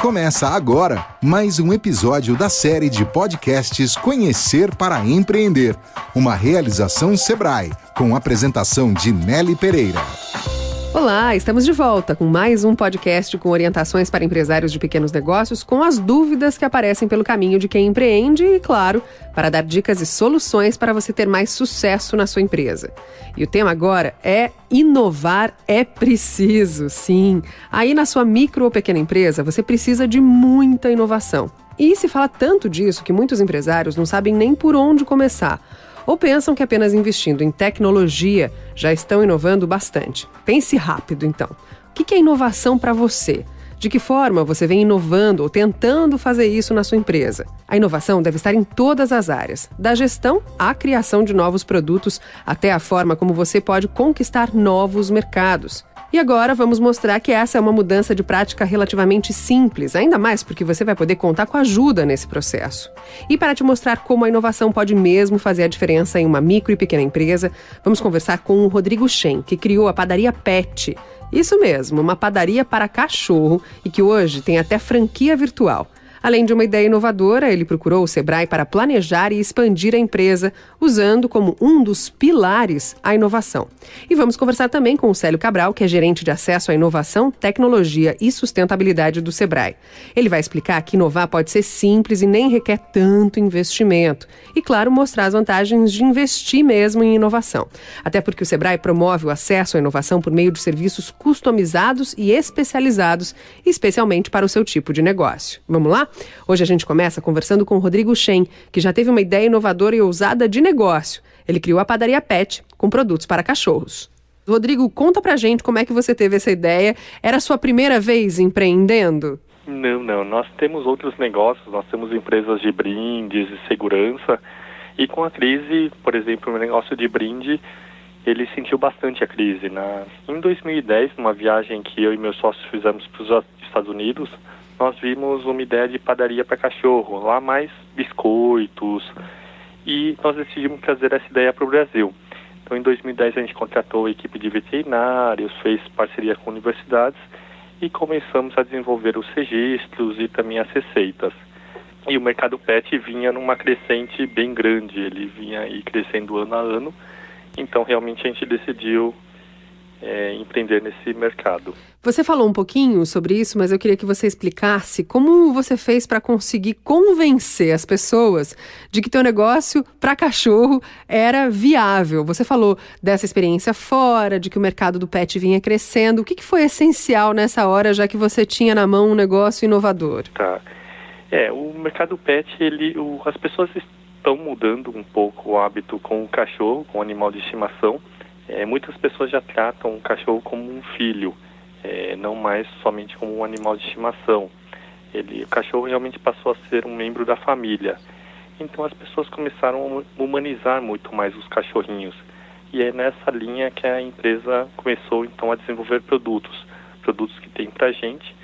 Começa agora mais um episódio da série de podcasts Conhecer para Empreender, uma realização Sebrae, com apresentação de Nelly Pereira. Olá, estamos de volta com mais um podcast com orientações para empresários de pequenos negócios, com as dúvidas que aparecem pelo caminho de quem empreende e, claro, para dar dicas e soluções para você ter mais sucesso na sua empresa. E o tema agora é inovar é preciso, sim. Aí na sua micro ou pequena empresa, você precisa de muita inovação. E se fala tanto disso que muitos empresários não sabem nem por onde começar. Ou pensam que apenas investindo em tecnologia já estão inovando bastante. Pense rápido, então. O que é inovação para você? De que forma você vem inovando ou tentando fazer isso na sua empresa? A inovação deve estar em todas as áreas, da gestão à criação de novos produtos, até a forma como você pode conquistar novos mercados. E agora vamos mostrar que essa é uma mudança de prática relativamente simples, ainda mais porque você vai poder contar com ajuda nesse processo. E para te mostrar como a inovação pode mesmo fazer a diferença em uma micro e pequena empresa, vamos conversar com o Rodrigo Shen, que criou a padaria Pet. Isso mesmo, uma padaria para cachorro e que hoje tem até franquia virtual. Além de uma ideia inovadora, ele procurou o Sebrae para planejar e expandir a empresa, usando como um dos pilares a inovação. E vamos conversar também com o Célio Cabral, que é gerente de acesso à inovação, tecnologia e sustentabilidade do Sebrae. Ele vai explicar que inovar pode ser simples e nem requer tanto investimento. E, claro, mostrar as vantagens de investir mesmo em inovação. Até porque o Sebrae promove o acesso à inovação por meio de serviços customizados e especializados, especialmente para o seu tipo de negócio. Vamos lá? Hoje a gente começa conversando com o Rodrigo Shen, que já teve uma ideia inovadora e ousada de negócio. Ele criou a padaria Pet com produtos para cachorros. Rodrigo, conta pra gente como é que você teve essa ideia. Era a sua primeira vez empreendendo? Não. Nós temos outros negócios, nós temos empresas de brindes e segurança. E com a crise, por exemplo, o negócio de brinde, ele sentiu bastante a crise. Em 2010, numa viagem que eu e meus sócios fizemos para os Estados Unidos, nós vimos uma ideia de padaria para cachorro, lá mais biscoitos, e nós decidimos trazer essa ideia para o Brasil. Então, em 2010, a gente contratou a equipe de veterinários, fez parceria com universidades e começamos a desenvolver os registros e também as receitas. E o mercado pet vinha numa crescente bem grande, ele vinha aí crescendo ano a ano, então realmente a gente decidiu empreender nesse mercado. Você falou um pouquinho sobre isso, mas eu queria que você explicasse como você fez para conseguir convencer as pessoas de que teu negócio para cachorro era viável. Você falou dessa experiência fora, de que o mercado do pet vinha crescendo. O que foi essencial nessa hora, já que você tinha na mão um negócio inovador? Tá. O mercado pet, as pessoas estão mudando um pouco o hábito com o cachorro, com o animal de estimação. Muitas pessoas já tratam o cachorro como um filho, não mais somente como um animal de estimação. O cachorro realmente passou a ser um membro da família. Então as pessoas começaram a humanizar muito mais os cachorrinhos. E é nessa linha que a empresa começou então a desenvolver produtos que tem pra gente,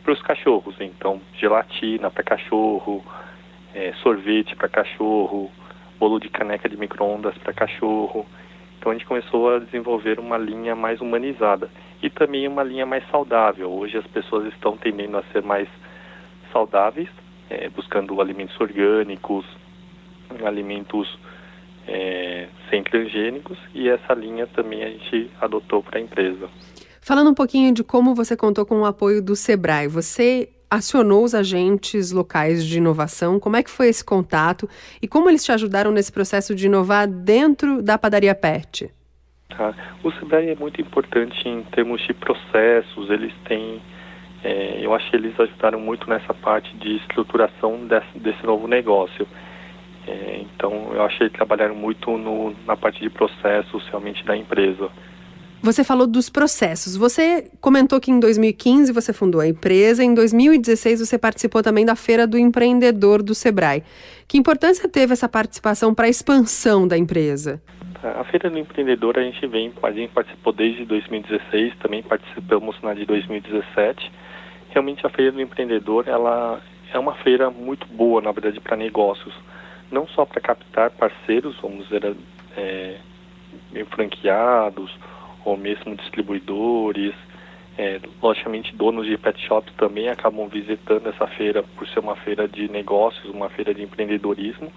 para os cachorros. Então, gelatina para cachorro, sorvete para cachorro, bolo de caneca de micro-ondas para cachorro. Então a gente começou a desenvolver uma linha mais humanizada e também uma linha mais saudável. Hoje as pessoas estão tendendo a ser mais saudáveis, buscando alimentos orgânicos, alimentos sem transgênicos, e essa linha também a gente adotou para a empresa. Falando um pouquinho de como você contou com o apoio do Sebrae, você acionou os agentes locais de inovação, como é que foi esse contato e como eles te ajudaram nesse processo de inovar dentro da padaria Pet? O Sebrae é muito importante em termos de processos, eles têm, eu acho que eles ajudaram muito nessa parte de estruturação desse novo negócio. Então eu acho que eles trabalharam muito na parte de processos realmente da empresa. Você falou dos processos. Você comentou que em 2015 você fundou a empresa, em 2016 você participou também da Feira do Empreendedor do Sebrae. Que importância teve essa participação para a expansão da empresa? A Feira do Empreendedor a gente participou desde 2016, também participamos na de 2017. Realmente a Feira do Empreendedor ela é uma feira muito boa, na verdade, para negócios. Não só para captar parceiros, vamos dizer, franqueados, ou mesmo distribuidores, Logicamente, donos de pet shops também acabam visitando essa feira por ser uma feira de negócios, uma feira de empreendedorismo.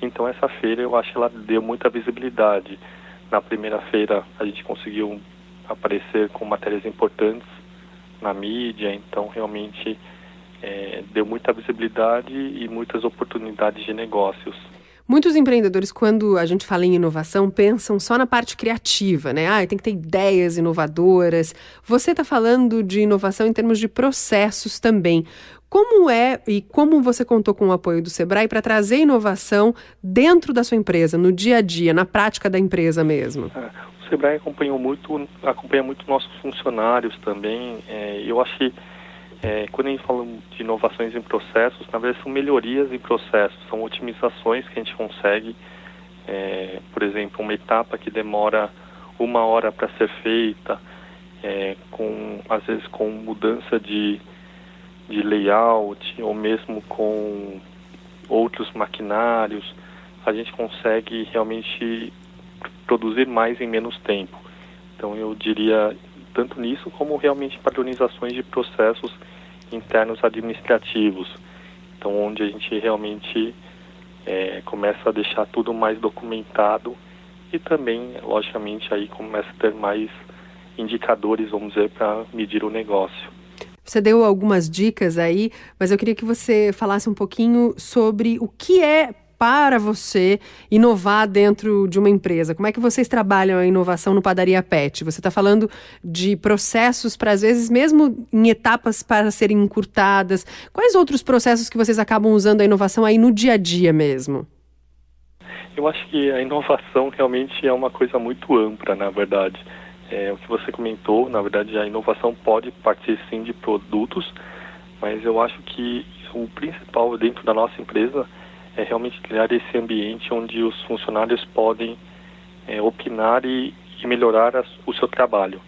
Então, essa feira, eu acho que ela deu muita visibilidade. Na primeira feira, a gente conseguiu aparecer com matérias importantes na mídia, então, realmente, deu muita visibilidade e muitas oportunidades de negócios. Muitos empreendedores, quando a gente fala em inovação, pensam só na parte criativa, né? Tem que ter ideias inovadoras. Você está falando de inovação em termos de processos também. Como é e como você contou com o apoio do Sebrae para trazer inovação dentro da sua empresa, no dia a dia, na prática da empresa mesmo? O Sebrae acompanha muito nossos funcionários também. Eu acho que quando a gente fala de inovações em processos, na verdade são melhorias em processos, são otimizações que a gente consegue. Por exemplo, uma etapa que demora 1 hora para ser feita, às vezes com mudança de layout ou mesmo com outros maquinários, a gente consegue realmente produzir mais em menos tempo. Então eu diria tanto nisso como realmente padronizações de processos internos administrativos, então onde a gente realmente começa a deixar tudo mais documentado e também, logicamente, aí começa a ter mais indicadores, vamos dizer, para medir o negócio. Você deu algumas dicas aí, mas eu queria que você falasse um pouquinho sobre o que é para você inovar dentro de uma empresa. Como é que vocês trabalham a inovação no Padaria Pet? Você está falando de processos para, às vezes, mesmo em etapas para serem encurtadas. Quais outros processos que vocês acabam usando a inovação aí no dia a dia mesmo? Eu acho que a inovação realmente é uma coisa muito ampla, na verdade. O que você comentou, na verdade, a inovação pode partir sim de produtos, mas eu acho que o principal dentro da nossa empresa é realmente criar esse ambiente onde os funcionários podem opinar e melhorar o seu trabalho.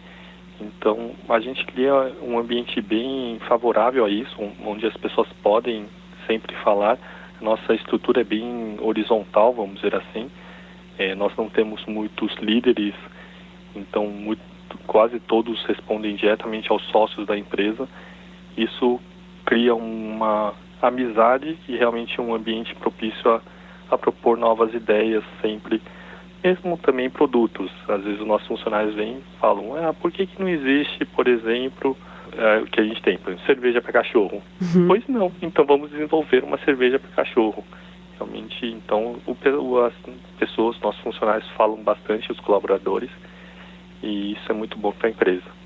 Então, a gente cria um ambiente bem favorável a isso, onde as pessoas podem sempre falar. A nossa estrutura é bem horizontal, vamos dizer assim. Nós não temos muitos líderes, então quase todos respondem diretamente aos sócios da empresa. Isso cria uma amizade e realmente um ambiente propício a propor novas ideias sempre, mesmo também produtos. Às vezes os nossos funcionários vêm e falam, por que não existe, por exemplo, o que a gente tem, por exemplo, cerveja para cachorro? Pois não, então vamos desenvolver uma cerveja para cachorro. Realmente, então, as pessoas, nossos funcionários falam bastante, os colaboradores, e isso é muito bom para a empresa.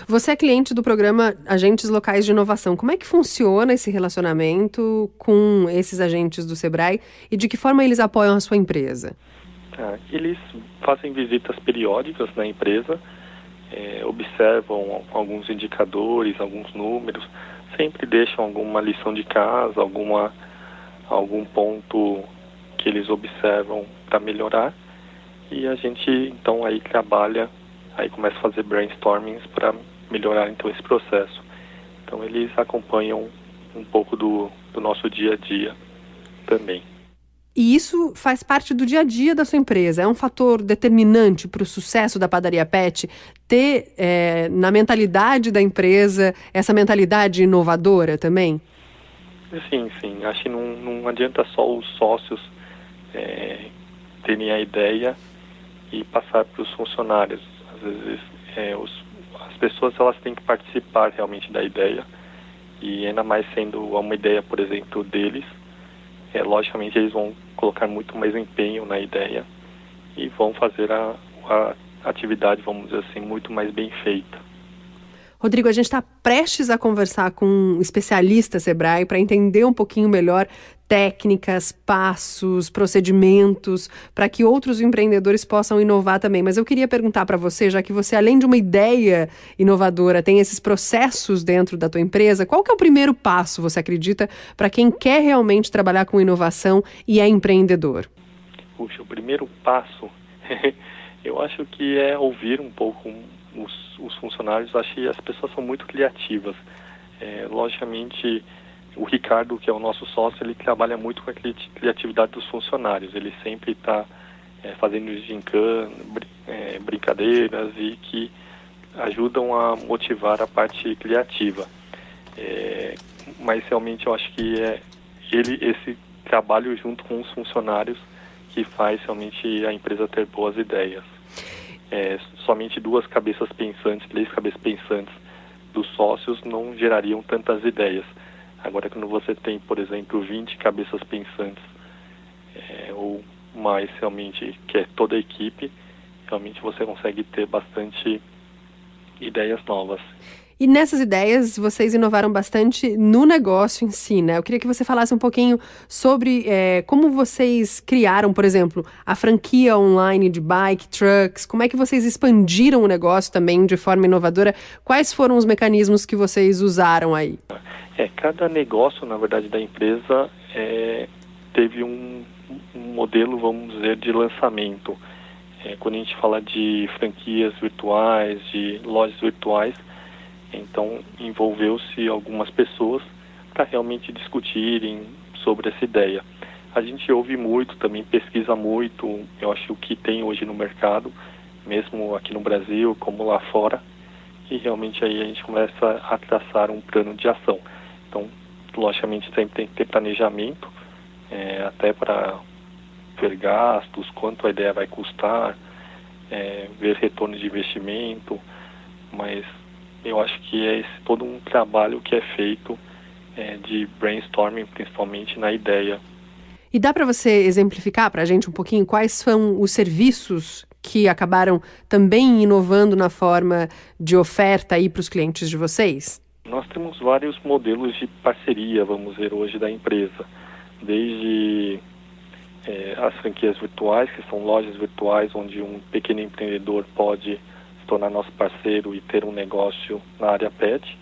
Você é cliente do programa Agentes Locais de Inovação. Como é que funciona esse relacionamento com esses agentes do Sebrae e de que forma eles apoiam a sua empresa? Eles fazem visitas periódicas na empresa, observam alguns indicadores, alguns números, sempre deixam alguma lição de casa, algum ponto que eles observam para melhorar, e a gente então aí trabalha, aí começa a fazer brainstormings para melhorar então esse processo. Então eles acompanham um pouco do nosso dia a dia também. E isso faz parte do dia a dia da sua empresa? É um fator determinante para o sucesso da Padaria Pet ter na mentalidade da empresa essa mentalidade inovadora também? Sim. Acho que não adianta só os sócios terem a ideia e passar para os funcionários. Às vezes as pessoas elas têm que participar realmente da ideia, e ainda mais sendo uma ideia, por exemplo, deles, logicamente eles vão colocar muito mais empenho na ideia e vão fazer a atividade, vamos dizer assim, muito mais bem feita. Rodrigo, a gente está prestes a conversar com um especialista Sebrae para entender um pouquinho melhor técnicas, passos, procedimentos, para que outros empreendedores possam inovar também. Mas eu queria perguntar para você, já que você, além de uma ideia inovadora, tem esses processos dentro da tua empresa, qual que é o primeiro passo, você acredita, para quem quer realmente trabalhar com inovação e é empreendedor? Puxa, o primeiro passo, eu acho que é ouvir um pouco os funcionários. Acho que as pessoas são muito criativas. Logicamente, o Ricardo, que é o nosso sócio, ele trabalha muito com a criatividade dos funcionários. Ele sempre está fazendo gincana, brincadeiras, e que ajudam a motivar a parte criativa. Mas realmente eu acho que esse trabalho junto com os funcionários que faz realmente a empresa ter boas ideias. Somente 2 cabeças pensantes, 3 cabeças pensantes dos sócios não gerariam tantas ideias. Agora, quando você tem, por exemplo, 20 cabeças pensantes, ou mais realmente, que é toda a equipe, realmente você consegue ter bastante ideias novas. E nessas ideias, vocês inovaram bastante no negócio em si, né? Eu queria que você falasse um pouquinho sobre como vocês criaram, por exemplo, a franquia online de bike, trucks, como é que vocês expandiram o negócio também de forma inovadora, quais foram os mecanismos que vocês usaram aí? Cada negócio, na verdade, da empresa teve um modelo, vamos dizer, de lançamento. Quando a gente fala de franquias virtuais, de lojas virtuais, então envolveu-se algumas pessoas para realmente discutirem sobre essa ideia. A gente ouve muito, também pesquisa muito, eu acho o que tem hoje no mercado, mesmo aqui no Brasil, como lá fora, e realmente aí a gente começa a traçar um plano de ação. Então, logicamente, sempre tem que ter planejamento, até para ver gastos, quanto a ideia vai custar, ver retorno de investimento, mas eu acho que é todo um trabalho que é feito de brainstorming, principalmente na ideia. E dá para você exemplificar para a gente um pouquinho quais são os serviços que acabaram também inovando na forma de oferta aí para os clientes de vocês? Nós temos vários modelos de parceria, vamos dizer, hoje da empresa. Desde as franquias virtuais, que são lojas virtuais onde um pequeno empreendedor pode se tornar nosso parceiro e ter um negócio na área pet,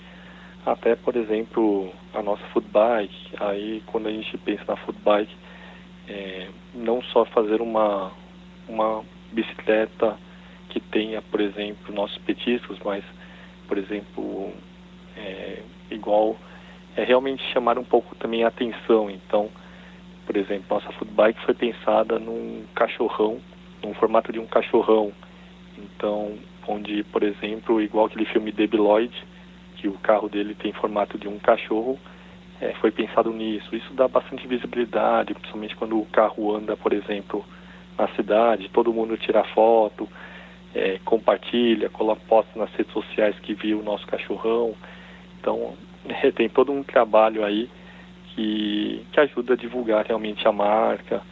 até, por exemplo, a nossa food bike. Aí, quando a gente pensa na food bike, não só fazer uma bicicleta que tenha, por exemplo, nossos petiscos, mas, por exemplo, realmente chamar um pouco também a atenção. Então, por exemplo, nossa food bike foi pensada num cachorrão, num formato de um cachorrão. Então, onde, por exemplo, igual aquele filme Debi Lloyd, que o carro dele tem formato de um cachorro, foi pensado nisso. Isso dá bastante visibilidade, principalmente quando o carro anda, por exemplo, na cidade, todo mundo tira foto, compartilha, posta nas redes sociais que viu o nosso cachorrão. Então, tem todo um trabalho aí que ajuda a divulgar realmente a marca.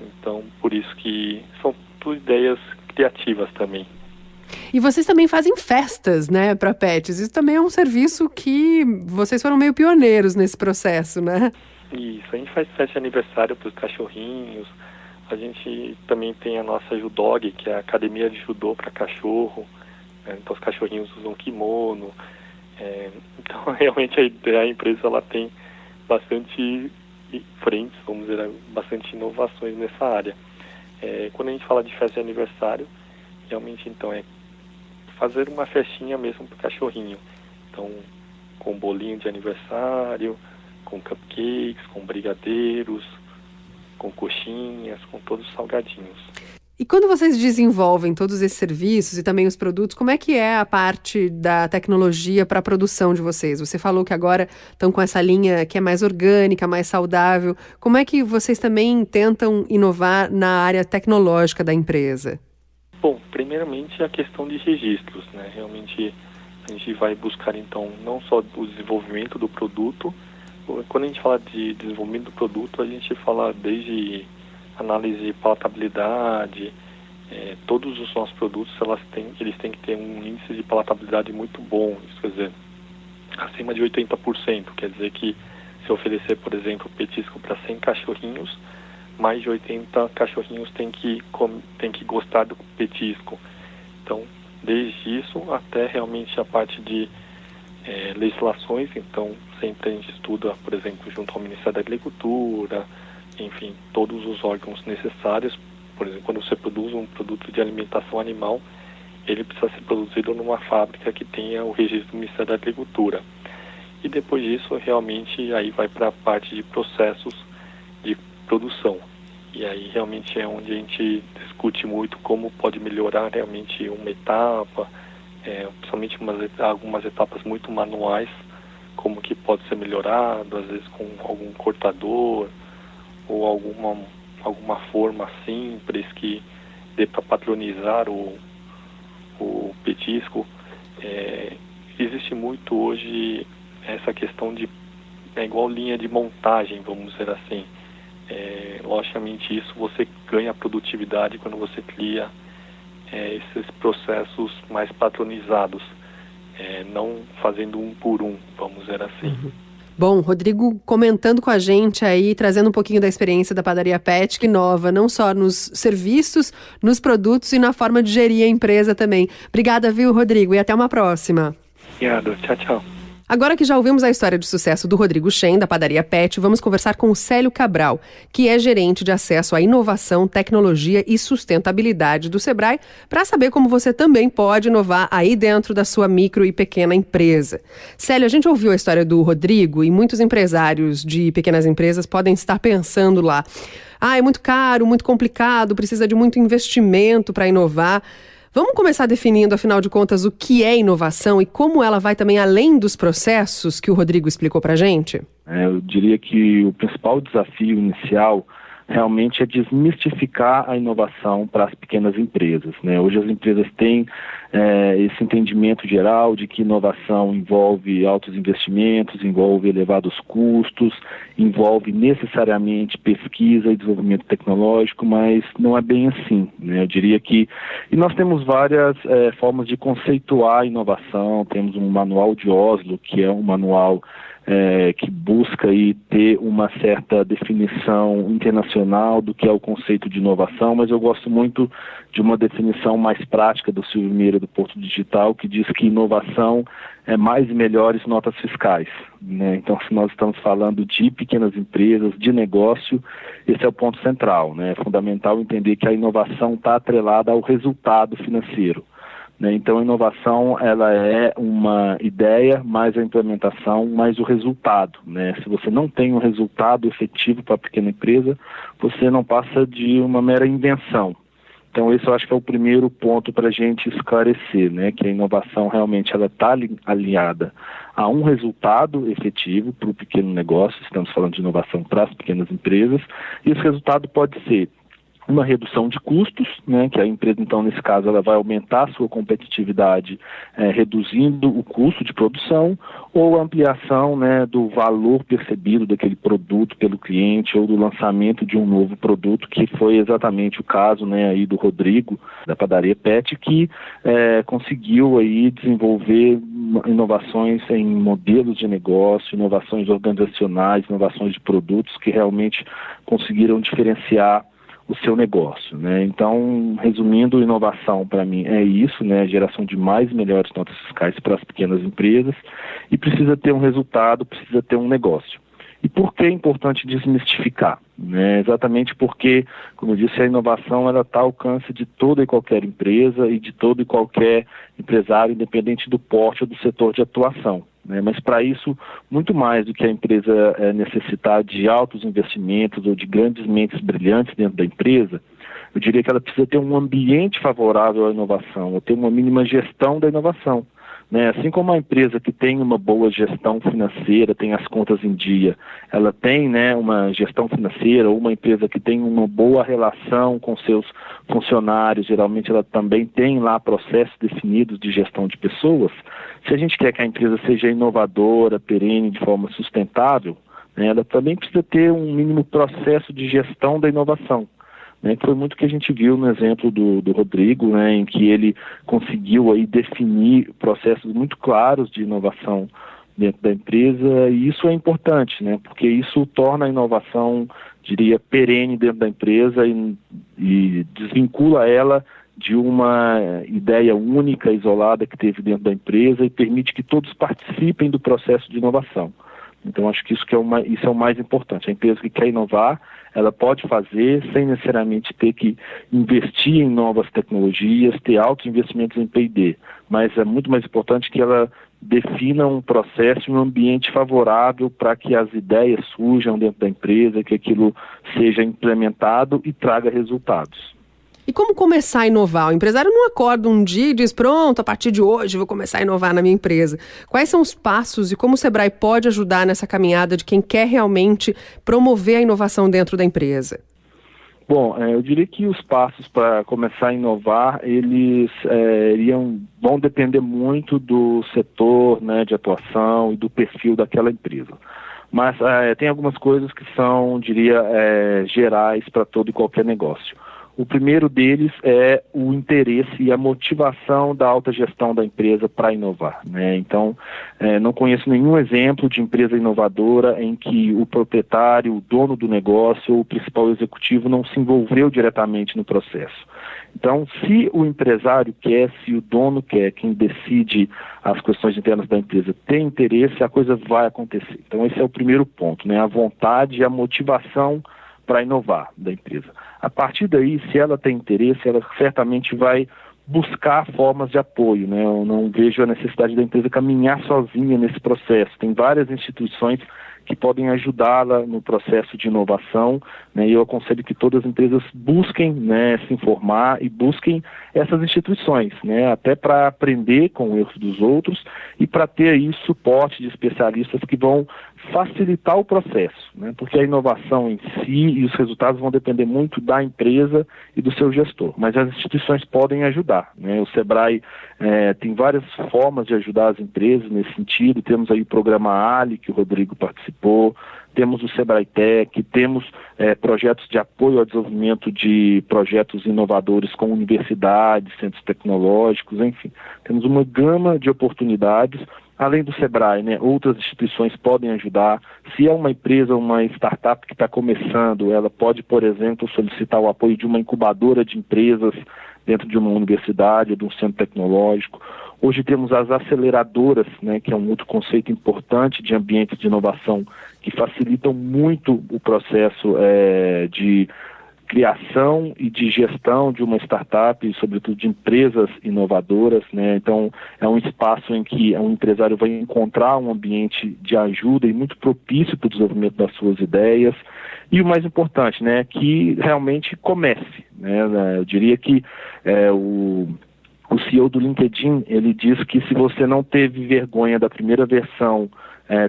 Então, por isso que são tudo ideias criativas também. E vocês também fazem festas, né, para pets. Isso também é um serviço que vocês foram meio pioneiros nesse processo, né? Isso, a gente faz festa de aniversário para os cachorrinhos. A gente também tem a nossa Judog, que é a academia de judô para cachorro. Então os cachorrinhos usam kimono. Então realmente a empresa ela tem bastante frentes, vamos dizer, bastante inovações nessa área. Quando a gente fala de festa de aniversário, realmente então é fazer uma festinha mesmo para o cachorrinho. Então, com bolinho de aniversário, com cupcakes, com brigadeiros, com coxinhas, com todos os salgadinhos. E quando vocês desenvolvem todos esses serviços e também os produtos, como é que é a parte da tecnologia para a produção de vocês? Você falou que agora estão com essa linha que é mais orgânica, mais saudável. Como é que vocês também tentam inovar na área tecnológica da empresa? Bom, primeiramente a questão de registros, né? Realmente a gente vai buscar então não só o desenvolvimento do produto. Quando a gente fala de desenvolvimento do produto, a gente fala desde análise de palatabilidade. Todos os nossos produtos eles têm que ter um índice de palatabilidade muito bom, isso quer dizer, acima de 80%. Quer dizer que se oferecer, por exemplo, petisco para 100 cachorrinhos, mais de 80 cachorrinhos têm que gostar do petisco. Então, desde isso até realmente a parte de legislações. Então, sempre a gente estuda, por exemplo, junto ao Ministério da Agricultura, enfim, todos os órgãos necessários. Por exemplo, quando você produz um produto de alimentação animal, ele precisa ser produzido numa fábrica que tenha o registro do Ministério da Agricultura. E depois disso, realmente, aí vai para a parte de processos de produção. E aí realmente é onde a gente discute muito como pode melhorar realmente uma etapa, principalmente algumas etapas muito manuais, como que pode ser melhorado, às vezes com algum cortador ou alguma forma simples que dê para padronizar o petisco. Existe muito hoje essa questão de igual linha de montagem, vamos dizer assim. Logicamente isso você ganha produtividade quando você cria esses processos mais padronizados, não fazendo um por um, vamos dizer assim. Uhum. Bom, Rodrigo comentando com a gente aí, trazendo um pouquinho da experiência da Padaria Pet, que inova não só nos serviços, nos produtos e na forma de gerir a empresa também. Obrigada, viu, Rodrigo? E até uma próxima. Obrigado. Tchau, tchau. Agora que já ouvimos a história de sucesso do Rodrigo Shen, da Padaria Pet, vamos conversar com o Célio Cabral, que é gerente de acesso à inovação, tecnologia e sustentabilidade do Sebrae, para saber como você também pode inovar aí dentro da sua micro e pequena empresa. Célio, a gente ouviu a história do Rodrigo e muitos empresários de pequenas empresas podem estar pensando lá: é muito caro, muito complicado, precisa de muito investimento para inovar. Vamos começar definindo, afinal de contas, o que é inovação e como ela vai também além dos processos que o Rodrigo explicou para a gente? Eu diria que o principal desafio inicial realmente é desmistificar a inovação para as pequenas empresas, né? Hoje as empresas têm esse entendimento geral de que inovação envolve altos investimentos, envolve elevados custos, envolve necessariamente pesquisa e desenvolvimento tecnológico, mas não é bem assim, né? Eu diria que... E nós temos várias formas de conceituar a inovação. Temos um manual de Oslo, que é um manual que busca aí ter uma certa definição internacional do que é o conceito de inovação, mas eu gosto muito de uma definição mais prática do Silvio Meira do Porto Digital, que diz que inovação é mais e melhores notas fiscais, né? Então, se nós estamos falando de pequenas empresas, de negócio, esse é o ponto central, né? É fundamental entender que a inovação está atrelada ao resultado financeiro. Então, a inovação, ela é uma ideia, mais a implementação, mais o resultado, né? Se você não tem um resultado efetivo para a pequena empresa, você não passa de uma mera invenção. Então, esse eu acho que é o primeiro ponto para a gente esclarecer, né? Que a inovação realmente ela está alinhada a um resultado efetivo para o pequeno negócio. Estamos falando de inovação para as pequenas empresas, e esse resultado pode ser uma redução de custos, né, que a empresa, então, nesse caso, ela vai aumentar a sua competitividade reduzindo o custo de produção, ou a ampliação, né, do valor percebido daquele produto pelo cliente, ou do lançamento de um novo produto, que foi exatamente o caso, né, aí do Rodrigo, da Padaria Pet, que conseguiu aí desenvolver inovações em modelos de negócio, inovações organizacionais, inovações de produtos que realmente conseguiram diferenciar o seu negócio, né? Então, resumindo, inovação para mim é isso, né? Geração de mais e melhores notas fiscais para as pequenas empresas, e precisa ter um resultado, precisa ter um negócio. E por que é importante desmistificar? Né? Exatamente porque, como eu disse, a inovação ela está ao alcance de toda e qualquer empresa e de todo e qualquer empresário, independente do porte ou do setor de atuação. Mas para isso, muito mais do que a empresa necessitar de altos investimentos ou de grandes mentes brilhantes dentro da empresa, eu diria que ela precisa ter um ambiente favorável à inovação, ou ter uma mínima gestão da inovação. Assim como a empresa que tem uma boa gestão financeira, tem as contas em dia, ela tem, né, uma gestão financeira, ou uma empresa que tem uma boa relação com seus funcionários, geralmente ela também tem lá processos definidos de gestão de pessoas. Se a gente quer que a empresa seja inovadora, perene, de forma sustentável, né, ela também precisa ter um mínimo processo de gestão da inovação. Que foi muito que a gente viu no exemplo do Rodrigo, né, em que ele conseguiu aí definir processos muito claros de inovação dentro da empresa, e isso é importante, né, porque isso torna a inovação, diria, perene dentro da empresa e desvincula ela de uma ideia única, isolada que teve dentro da empresa, e permite que todos participem do processo de inovação. Então, acho que isso é o mais importante. A empresa que quer inovar, ela pode fazer sem necessariamente ter que investir em novas tecnologias, ter altos investimentos em P&D, mas é muito mais importante que ela defina um processo e um ambiente favorável para que as ideias surjam dentro da empresa, que aquilo seja implementado e traga resultados. E como começar a inovar? O empresário não acorda um dia e diz, pronto, a partir de hoje vou começar a inovar na minha empresa. Quais são os passos e como o Sebrae pode ajudar nessa caminhada de quem quer realmente promover a inovação dentro da empresa? Bom, eu diria que os passos para começar a inovar, eles vão depender muito do setor, né, de atuação e do perfil daquela empresa. Mas tem algumas coisas que são, diria, gerais para todo e qualquer negócio. O primeiro deles é o interesse e a motivação da alta gestão da empresa para inovar, né? Então, não conheço nenhum exemplo de empresa inovadora em que o proprietário, o dono do negócio ou o principal executivo não se envolveu diretamente no processo. Então, se o empresário quer, se o dono quer, quem decide as questões internas da empresa tem interesse, a coisa vai acontecer. Então, esse é o primeiro ponto, né? A vontade e a motivação para inovar da empresa. A partir daí, se ela tem interesse, ela certamente vai buscar formas de apoio, né? Eu não vejo a necessidade da empresa caminhar sozinha nesse processo. Tem várias instituições que podem ajudá-la no processo de inovação, né? E eu aconselho que todas as empresas busquem, né, se informar e busquem essas instituições, né, até para aprender com o erro dos outros e para ter aí suporte de especialistas que vão facilitar o processo, né? Porque a inovação em si e os resultados vão depender muito da empresa e do seu gestor, mas as instituições podem ajudar, né? O Sebrae tem várias formas de ajudar as empresas nesse sentido. Temos aí o programa Ali, que o Rodrigo participou, temos o Sebrae Tech, temos projetos de apoio ao desenvolvimento de projetos inovadores com universidades, centros tecnológicos, enfim, temos uma gama de oportunidades. Além do Sebrae, né, outras instituições podem ajudar. Se é uma empresa, uma startup que está começando, ela pode, por exemplo, solicitar o apoio de uma incubadora de empresas dentro de uma universidade, de um centro tecnológico. Hoje temos as aceleradoras, né, que é um outro conceito importante de ambientes de inovação, que facilitam muito o processo de criação e de gestão de uma startup, sobretudo de empresas inovadoras, né? Então, é um espaço em que um empresário vai encontrar um ambiente de ajuda e muito propício para o desenvolvimento das suas ideias. E o mais importante, né, que realmente comece, né? Eu diria que o CEO do LinkedIn, ele diz que se você não teve vergonha da primeira versão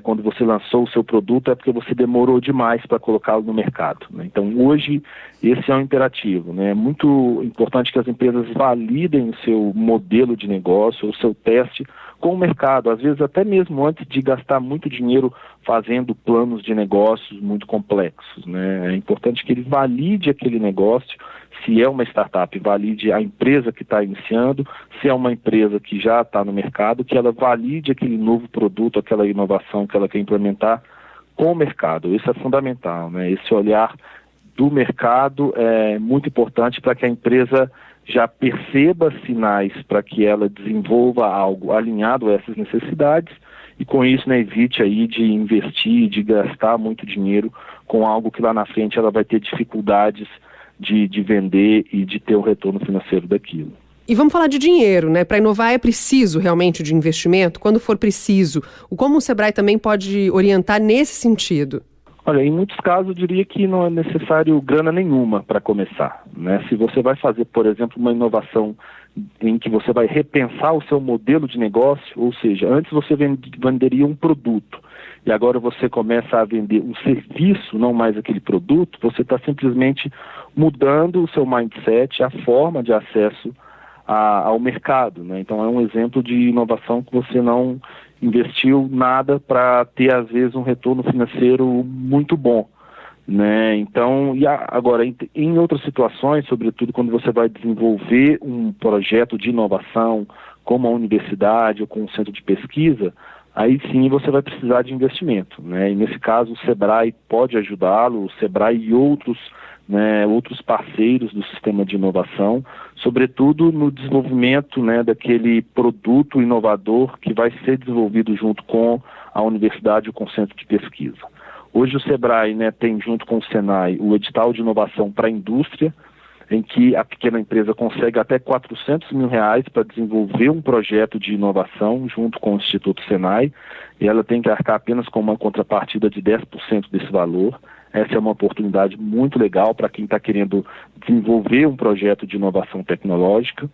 quando você lançou o seu produto, é porque você demorou demais para colocá-lo no mercado, né? Então, hoje, esse é um imperativo, né? É muito importante que as empresas validem o seu modelo de negócio, o seu teste com o mercado, às vezes até mesmo antes de gastar muito dinheiro fazendo planos de negócios muito complexos, né? É importante que ele valide aquele negócio. Se é uma startup, valide a empresa que está iniciando. Se é uma empresa que já está no mercado, que ela valide aquele novo produto, aquela inovação que ela quer implementar com o mercado. Isso é fundamental, né? Esse olhar do mercado é muito importante para que a empresa já perceba sinais para que ela desenvolva algo alinhado a essas necessidades e com isso, né, evite aí de investir, de gastar muito dinheiro com algo que lá na frente ela vai ter dificuldades de vender e de ter um retorno financeiro daquilo. E vamos falar de dinheiro, né? Para inovar é preciso realmente de investimento? Quando for preciso, como o Sebrae também pode orientar nesse sentido? Olha, em muitos casos eu diria que não é necessário grana nenhuma para começar, né? Se você vai fazer, por exemplo, uma inovação em que você vai repensar o seu modelo de negócio, ou seja, antes você venderia um produto e agora você começa a vender um serviço, não mais aquele produto, você está simplesmente mudando o seu mindset, a forma de acesso ao mercado, né? Então é um exemplo de inovação que você não investiu nada para ter, às vezes, um retorno financeiro muito bom, né? Então, agora, em outras situações, sobretudo quando você vai desenvolver um projeto de inovação, como a universidade ou com um centro de pesquisa, aí sim você vai precisar de investimento, né? E nesse caso o Sebrae pode ajudá-lo, o Sebrae e outros parceiros do sistema de inovação, sobretudo no desenvolvimento, né, daquele produto inovador que vai ser desenvolvido junto com a universidade ou com o centro de pesquisa. Hoje o Sebrae, né, tem junto com o Senai o edital de inovação para a indústria, em que a pequena empresa consegue até R$400 mil para desenvolver um projeto de inovação junto com o Instituto Senai, e ela tem que arcar apenas com uma contrapartida de 10% desse valor. essa é uma oportunidade muito legal para quem está querendo desenvolver um projeto de inovação tecnológica.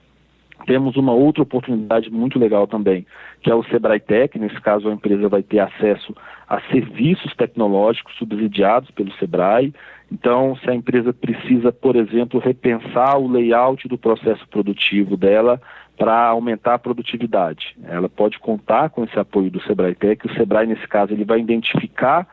Temos uma outra oportunidade muito legal também, que é o Sebrae Tech. Nesse caso, a empresa vai ter acesso a serviços tecnológicos subsidiados pelo Sebrae. Então, se a empresa precisa, por exemplo, repensar o layout do processo produtivo dela para aumentar a produtividade, ela pode contar com esse apoio do Sebrae Tech. O Sebrae, nesse caso, ele vai identificar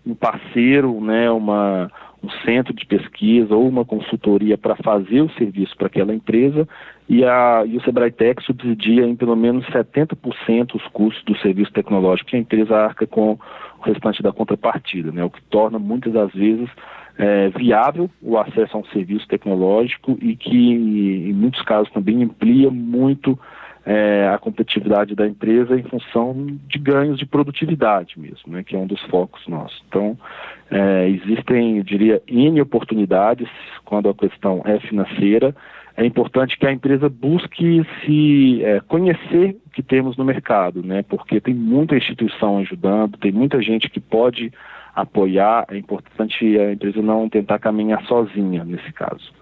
um parceiro, né, um centro de pesquisa ou uma consultoria para fazer o serviço para aquela empresa, e o Sebrae Tech subsidia em pelo menos 70% os custos do serviço tecnológico que a empresa arca com o restante da contrapartida, né, o que torna muitas das vezes viável o acesso a um serviço tecnológico e que em muitos casos também amplia muito a competitividade da empresa em função de ganhos de produtividade mesmo, né, que é um dos focos nossos. Então, existem, eu diria, N oportunidades quando a questão é financeira. É importante que a empresa busque se conhecer o que temos no mercado, né, porque tem muita instituição ajudando, tem muita gente que pode apoiar. É importante a empresa não tentar caminhar sozinha nesse caso.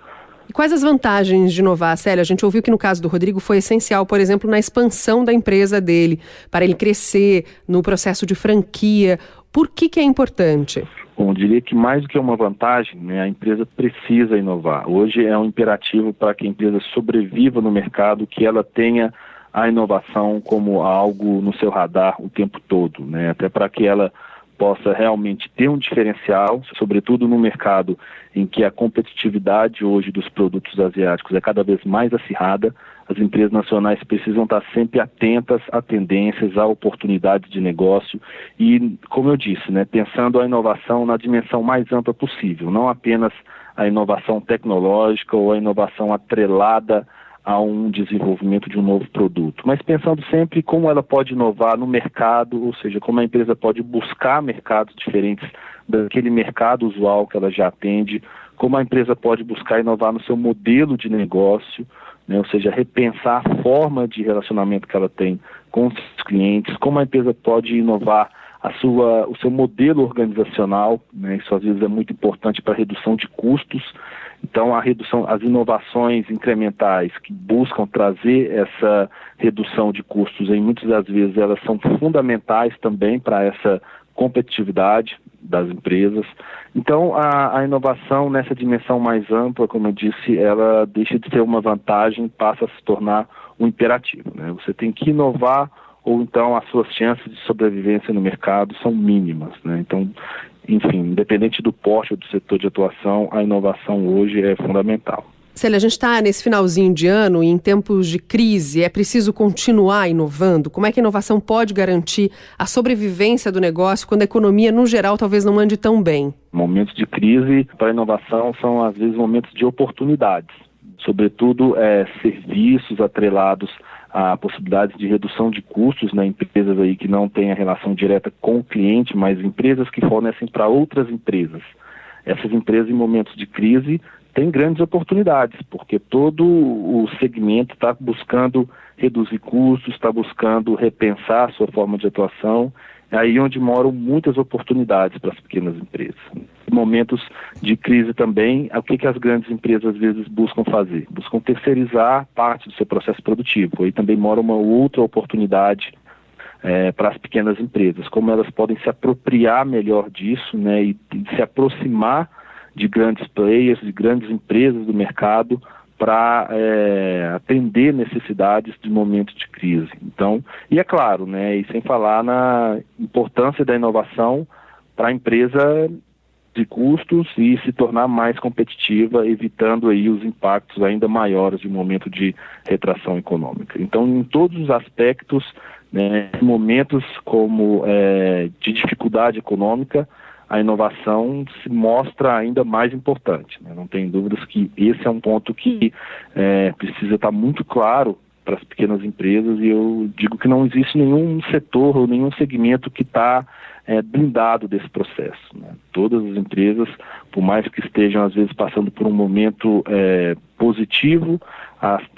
E quais as vantagens de inovar, Célia? A gente ouviu que no caso do Rodrigo foi essencial, por exemplo, na expansão da empresa dele, para ele crescer no processo de franquia. Por que é importante? Bom, eu diria que mais do que uma vantagem, né, a empresa precisa inovar. Hoje é um imperativo para que a empresa sobreviva no mercado, que ela tenha a inovação como algo no seu radar o tempo todo, né, até para que ela possa realmente ter um diferencial, sobretudo no mercado em que a competitividade hoje dos produtos asiáticos é cada vez mais acirrada. As empresas nacionais precisam estar sempre atentas a tendências, a oportunidades de negócio e, como eu disse, né, pensando a inovação na dimensão mais ampla possível, não apenas a inovação tecnológica ou a inovação atrelada a um desenvolvimento de um novo produto, mas pensando sempre como ela pode inovar no mercado, ou seja, como a empresa pode buscar mercados diferentes daquele mercado usual que ela já atende, como a empresa pode buscar inovar no seu modelo de negócio, né, ou seja, repensar a forma de relacionamento que ela tem com os clientes, como a empresa pode inovar o seu modelo organizacional, né, isso às vezes é muito importante para a redução de custos. Então, as inovações incrementais que buscam trazer essa redução de custos, em muitas das vezes elas são fundamentais também para essa competitividade das empresas. Então, a inovação nessa dimensão mais ampla, como eu disse, ela deixa de ser uma vantagem, passa a se tornar um imperativo, né? Você tem que inovar ou então as suas chances de sobrevivência no mercado são mínimas, né? Então, enfim, independente do porte ou do setor de atuação, a inovação hoje é fundamental. Célia, a gente está nesse finalzinho de ano e em tempos de crise, é preciso continuar inovando? Como é que a inovação pode garantir a sobrevivência do negócio quando a economia, no geral, talvez não ande tão bem? Momentos de crise para a inovação são, às vezes, momentos de oportunidades, sobretudo serviços atrelados a possibilidades de redução de custos, né, empresas aí que não têm a relação direta com o cliente, mas empresas que fornecem para outras empresas. Essas empresas, em momentos de crise, têm grandes oportunidades, porque todo o segmento está buscando reduzir custos, está buscando repensar a sua forma de atuação. É aí onde moram muitas oportunidades para as pequenas empresas. Em momentos de crise também, o que as grandes empresas às vezes buscam fazer? Buscam terceirizar parte do seu processo produtivo. Aí também mora uma outra oportunidade para as pequenas empresas, como elas podem se apropriar melhor disso, né, e se aproximar de grandes players, de grandes empresas do mercado, para atender necessidades de momentos de crise. Então, e é claro, né, e sem falar na importância da inovação para a empresa de custos e se tornar mais competitiva, evitando aí os impactos ainda maiores de um momento de retração econômica. Então, em todos os aspectos, né, momentos como de dificuldade econômica, a inovação se mostra ainda mais importante, né? Não tem dúvidas que esse é um ponto que precisa estar muito claro para as pequenas empresas, e eu digo que não existe nenhum setor ou nenhum segmento que está blindado desse processo, né? Todas as empresas, por mais que estejam às vezes passando por um momento positivo,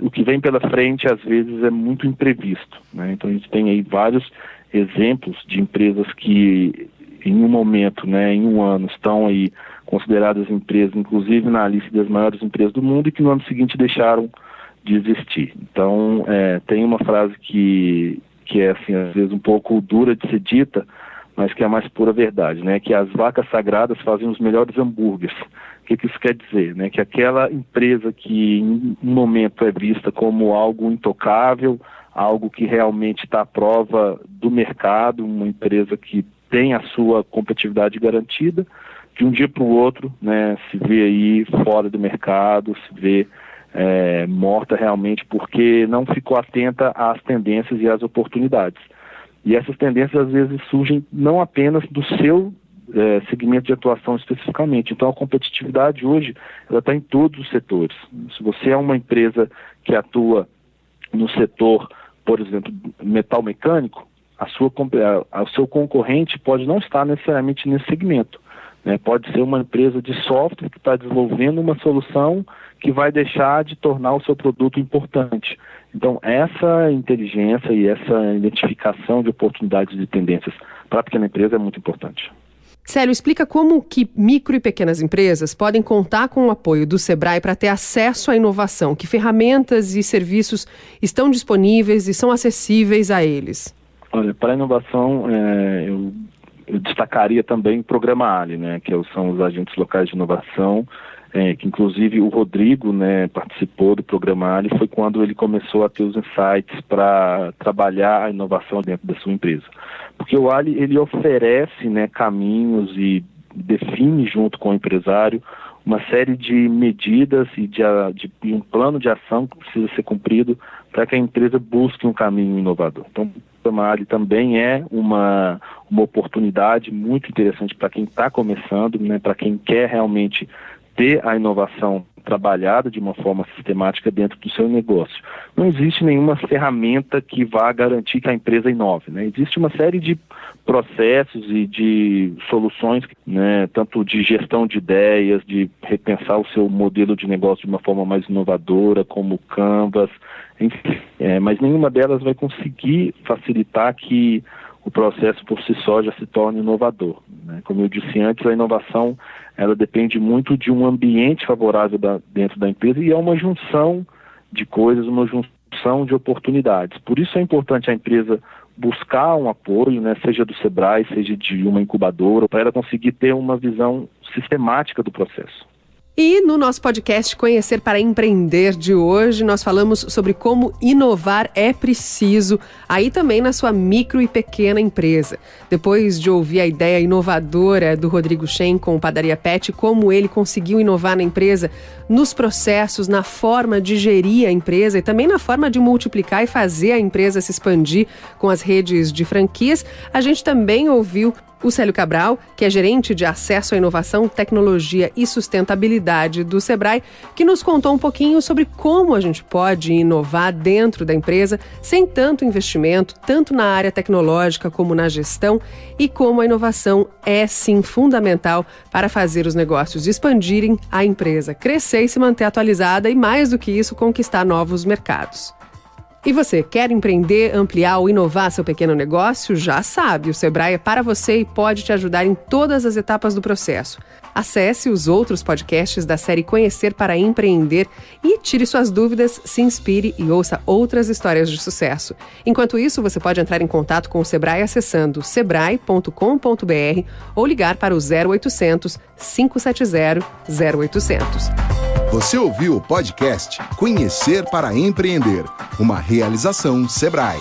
o que vem pela frente às vezes é muito imprevisto, né? Então a gente tem aí vários exemplos de empresas que em um momento, né, em um ano, estão aí consideradas empresas, inclusive na lista das maiores empresas do mundo, e que no ano seguinte deixaram de existir. Então, tem uma frase que é, assim, às vezes um pouco dura de ser dita, mas que é a mais pura verdade, né? Que as vacas sagradas fazem os melhores hambúrgueres. O que isso quer dizer? Né? Que aquela empresa que em um momento é vista como algo intocável, algo que realmente está à prova do mercado, uma empresa que tem a sua competitividade garantida, de um dia para o outro, né, se vê aí fora do mercado, se vê morta realmente porque não ficou atenta às tendências e às oportunidades. E essas tendências às vezes surgem não apenas do seu segmento de atuação especificamente. Então a competitividade hoje ela está em todos os setores. Se você é uma empresa que atua no setor, por exemplo, metal mecânico, o seu concorrente pode não estar necessariamente nesse segmento. Né? Pode ser uma empresa de software que está desenvolvendo uma solução que vai deixar de tornar o seu produto importante. Então, essa inteligência e essa identificação de oportunidades e tendências para a pequena empresa é muito importante. Célio, explica como que micro e pequenas empresas podem contar com o apoio do Sebrae para ter acesso à inovação. Que ferramentas e serviços estão disponíveis e são acessíveis a eles? Olha, para a inovação, eu destacaria também o Programa Ali, né, que são os agentes locais de inovação, que inclusive o Rodrigo, né, participou do Programa Ali, foi quando ele começou a ter os insights para trabalhar a inovação dentro da sua empresa. Porque o Ali, ele oferece, né, caminhos e define junto com o empresário uma série de medidas e um plano de ação que precisa ser cumprido para que a empresa busque um caminho inovador. Então, o Programa Ali também é uma oportunidade muito interessante para quem está começando, né, para quem quer realmente ter a inovação trabalhada de uma forma sistemática dentro do seu negócio. Não existe nenhuma ferramenta que vá garantir que a empresa inove, né? Existe uma série de processos e de soluções, né, tanto de gestão de ideias, de repensar o seu modelo de negócio de uma forma mais inovadora, como o Canvas, enfim, mas nenhuma delas vai conseguir facilitar que o processo por si só já se torne inovador, né? Como eu disse antes, a inovação ela depende muito de um ambiente favorável dentro da empresa e é uma junção de coisas, uma junção de oportunidades. Por isso é importante a empresa buscar um apoio, né, seja do Sebrae, seja de uma incubadora, para ela conseguir ter uma visão sistemática do processo. E no nosso podcast Conhecer para Empreender de hoje, nós falamos sobre como inovar é preciso, aí também na sua micro e pequena empresa. Depois de ouvir a ideia inovadora do Rodrigo Shen com o Padaria Pet, como ele conseguiu inovar na empresa, nos processos, na forma de gerir a empresa e também na forma de multiplicar e fazer a empresa se expandir com as redes de franquias, a gente também ouviu o Célio Cabral, que é gerente de acesso à inovação, tecnologia e sustentabilidade do Sebrae, que nos contou um pouquinho sobre como a gente pode inovar dentro da empresa sem tanto investimento, tanto na área tecnológica como na gestão, e como a inovação é sim fundamental para fazer os negócios expandirem, a empresa crescer e se manter atualizada e, mais do que isso, conquistar novos mercados. E você, quer empreender, ampliar ou inovar seu pequeno negócio? Já sabe, o Sebrae é para você e pode te ajudar em todas as etapas do processo. Acesse os outros podcasts da série Conhecer para Empreender e tire suas dúvidas, se inspire e ouça outras histórias de sucesso. Enquanto isso, você pode entrar em contato com o Sebrae acessando sebrae.com.br ou ligar para o 0800 570 0800. Você ouviu o podcast Conhecer para Empreender, uma realização Sebrae.